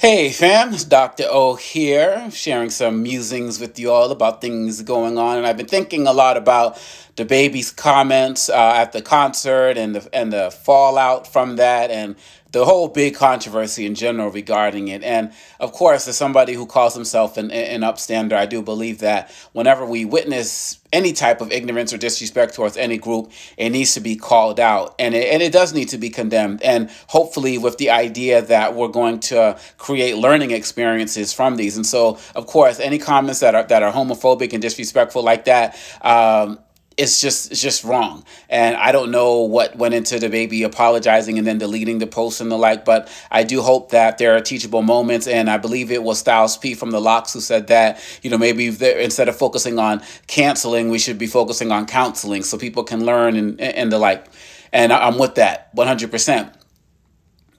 Hey fam, it's Dr. O here, sharing some musings with you all about things going on. And I've been thinking a lot about DaBaby's comments at the concert and the fallout from that, and the whole big controversy in general regarding it. And of course, as somebody who calls himself an upstander, I do believe that whenever we witness any type of ignorance or disrespect towards any group, it needs to be called out, and it does need to be condemned. And hopefully, with the idea that we're going to create learning experiences from these. And so, of course, any comments that are homophobic and disrespectful like that. It's just wrong, and I don't know what went into DaBaby apologizing and then deleting the post and the like. But I do hope that there are teachable moments, and I believe it was Styles P from the Locks who said that maybe instead of focusing on canceling, we should be focusing on counseling so people can learn and the like. And I'm with that 100%.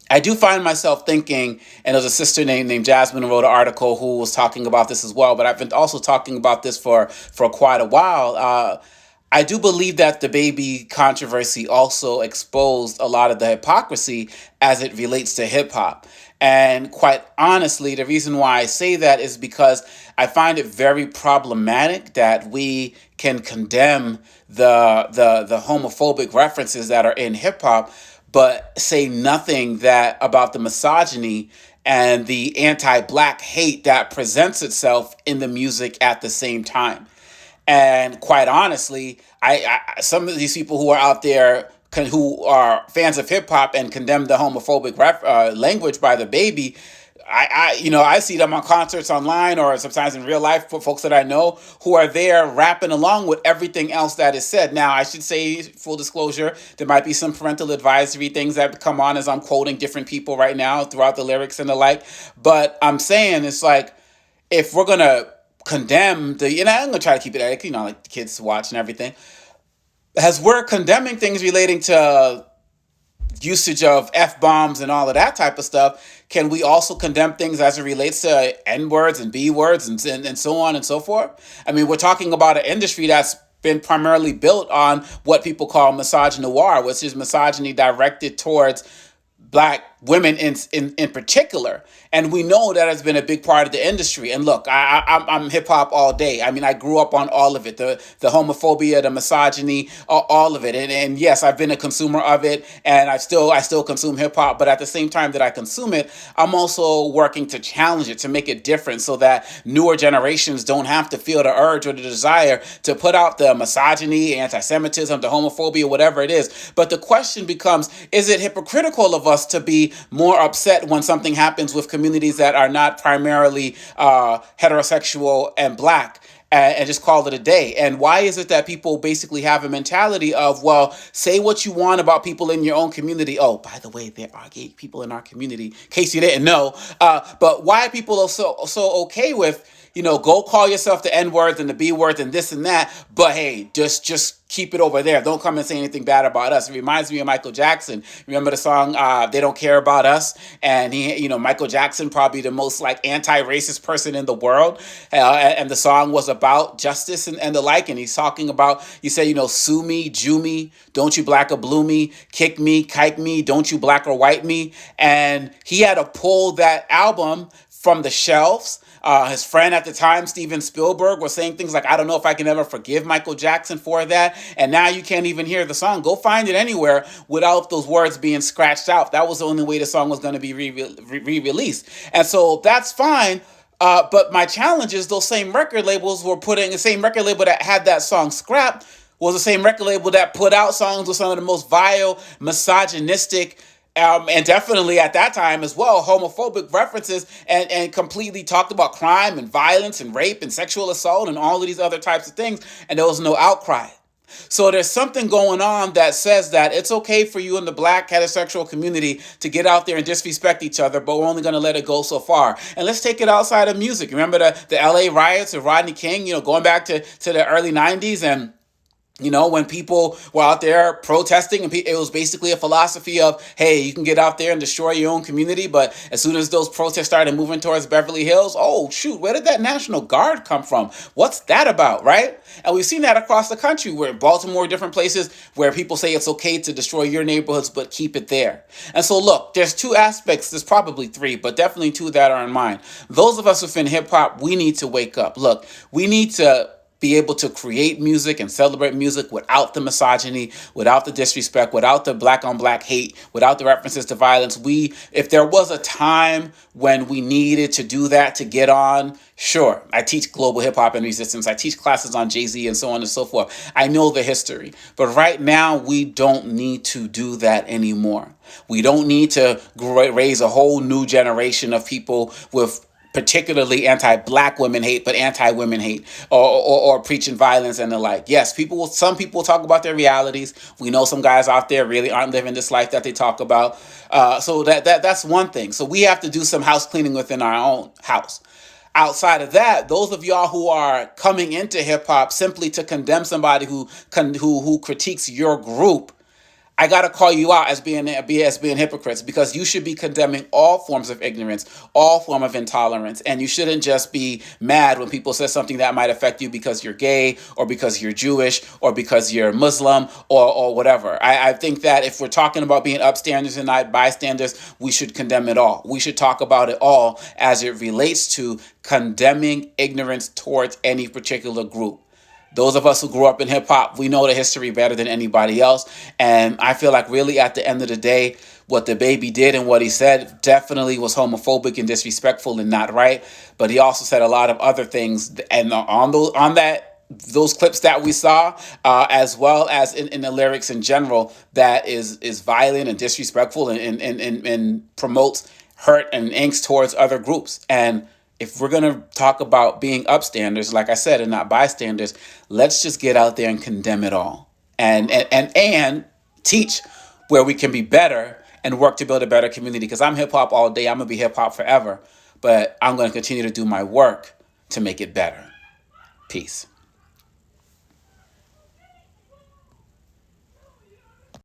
I do find myself thinking, and there's a sister named Jasmine who wrote an article who was talking about this as well. But I've been also talking about this for quite a while. I do believe that the baby controversy also exposed a lot of the hypocrisy as it relates to hip hop. And quite honestly, the reason why I say that is because I find it very problematic that we can condemn the homophobic references that are in hip hop, but say nothing that about the misogyny and the anti-black hate that presents itself in the music at the same time. And quite honestly, some of these people who are out there who are fans of hip hop and condemn the homophobic language by the baby. I see them on concerts online or sometimes in real life for folks that I know who are there rapping along with everything else that is said. Now, I should say, full disclosure, there might be some parental advisory things that come on as I'm quoting different people right now throughout the lyrics and the like. But I'm saying it's like, if we're gonna condemn I'm gonna try to keep it like like the kids watch and everything, as we're condemning things relating to usage of F bombs and all of that type of stuff, can we also condemn things as it relates to N words and B words and so on and so forth? I mean, we're talking about an industry that's been primarily built on what people call misogynoir, which is misogyny directed towards black women in particular. And we know that has been a big part of the industry. And look, I'm hip hop all day. I mean, I grew up on all of it, the homophobia, the misogyny, all of it. And yes, I've been a consumer of it, and I still consume hip hop. But at the same time that I consume it, I'm also working to challenge it, to make it different, so that newer generations don't have to feel the urge or the desire to put out the misogyny, anti-Semitism, the homophobia, whatever it is. But the question becomes: is it hypocritical of us to be more upset when something happens with communities that are not primarily heterosexual and black, and just call it a day? And why is it that people basically have a mentality of, well, say what you want about people in your own community? Oh, by the way, there are gay people in our community, in case you didn't know. But why people are so okay with, go call yourself the N words and the B words and this and that, but hey, just keep it over there. Don't come and say anything bad about us. It reminds me of Michael Jackson. Remember the song "They Don't Care About Us"? And Michael Jackson, probably the most like anti-racist person in the world, and the song was about justice and the like. And he's talking about, he said, sue me, Jew me, don't you black or blue me, kick me, kike me, don't you black or white me. And he had to pull that album from the shelves. His friend at the time, Steven Spielberg, was saying things like, I don't know if I can ever forgive Michael Jackson for that. And now you can't even hear the song. Go find it anywhere without those words being scratched out. That was the only way the song was going to be re-released. And so that's fine. But my challenge is those same record labels were putting, the same record label that had that song scrapped was the same record label that put out songs with some of the most vile, misogynistic, and definitely at that time as well, homophobic references, and completely talked about crime and violence and rape and sexual assault and all of these other types of things, and there was no outcry. So there's something going on that says that it's okay for you in the black heterosexual community to get out there and disrespect each other, but we're only going to let it go so far. And let's take it outside of music. Remember the LA riots of Rodney King, going back to the early 90s, and When people were out there protesting, and it was basically a philosophy of, hey, you can get out there and destroy your own community, but as soon as those protests started moving towards Beverly Hills, oh, shoot, where did that National Guard come from? What's that about, right? And we've seen that across the country, where Baltimore, different places where people say it's okay to destroy your neighborhoods, but keep it there. And so, look, there's two aspects, there's probably three, but definitely two that are in mind. Those of us within hip hop, we need to wake up. Look, we need to be able to create music and celebrate music without the misogyny, without the disrespect, without the black on black hate, without the references to violence. If there was a time when we needed to do that to get on, sure. I teach global hip hop and resistance. I teach classes on Jay-Z and so on and so forth. I know the history. But right now, we don't need to do that anymore. We don't need to raise a whole new generation of people with particularly anti-black women hate, but anti-women hate, or preaching violence and the like. Yes, some people talk about their realities. We know some guys out there really aren't living this life that they talk about. So that's one thing. So we have to do some house cleaning within our own house. Outside of that, those of y'all who are coming into hip hop simply to condemn somebody who critiques your group, I gotta call you out as being hypocrites, because you should be condemning all forms of ignorance, all form of intolerance, and you shouldn't just be mad when people say something that might affect you because you're gay, or because you're Jewish, or because you're Muslim, or whatever. I think that if we're talking about being upstanders and not bystanders, we should condemn it all. We should talk about it all as it relates to condemning ignorance towards any particular group. Those of us who grew up in hip hop, we know the history better than anybody else. And I feel like really at the end of the day, what DaBaby did and what he said definitely was homophobic and disrespectful and not right. But he also said a lot of other things. And on those clips that we saw, as well as in the lyrics in general, that is violent and disrespectful and promotes hurt and angst towards other groups. And if we're going to talk about being upstanders, like I said, and not bystanders, let's just get out there and condemn it all, and teach where we can be better and work to build a better community. Because I'm hip hop all day. I'm going to be hip hop forever, but I'm going to continue to do my work to make it better. Peace.